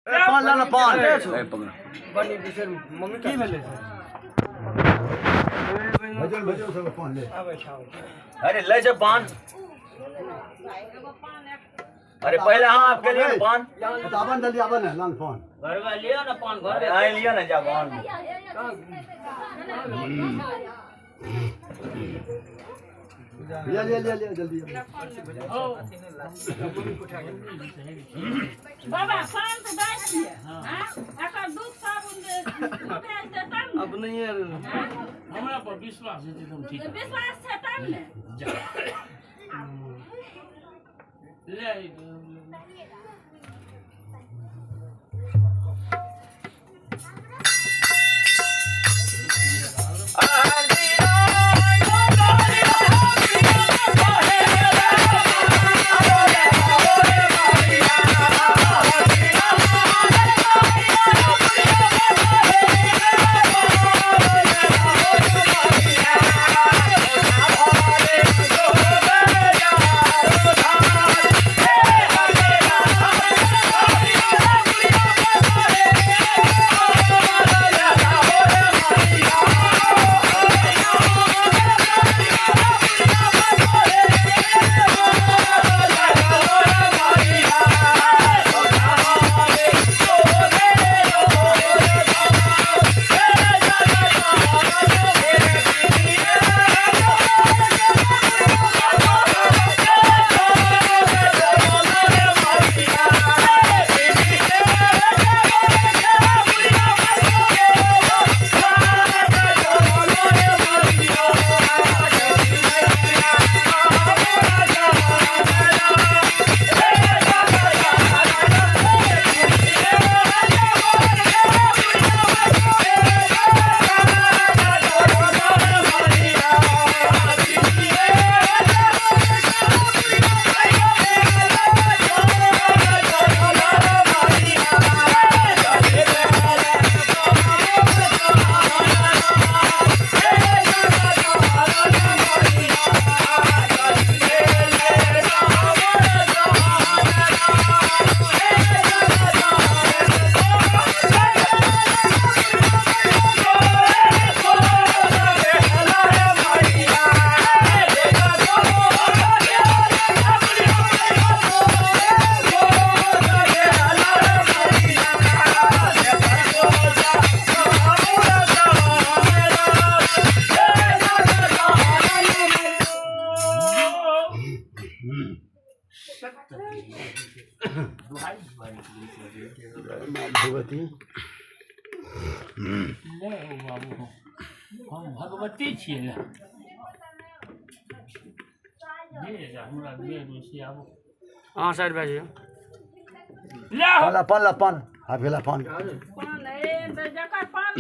पान लाना पान बनी बिसर मम्मी की भेले भजन भजन सब पान ले आवे छावे अरे ले जा पान। अरे पहले हाँ आपके लिए पान आवन जल्दी आवन है लान पान घर में लिया ना पान घर में आए लिया ना जा पान ले ले ले ले जल्दी बाबा पान तो दाई दिए हां एकर दूध साबुन दे भेज दे तब अब नहीं यार हमरा पर विश्वास है एकदम ठीक है। विश्वास है तब ने ले भगवती ले बाबू हम भगवती छियै ने ये हमरा दे दो से आबो हां साइड भेजिए ले पान ला पान ला पान आ भेला पान पान ए जकर पान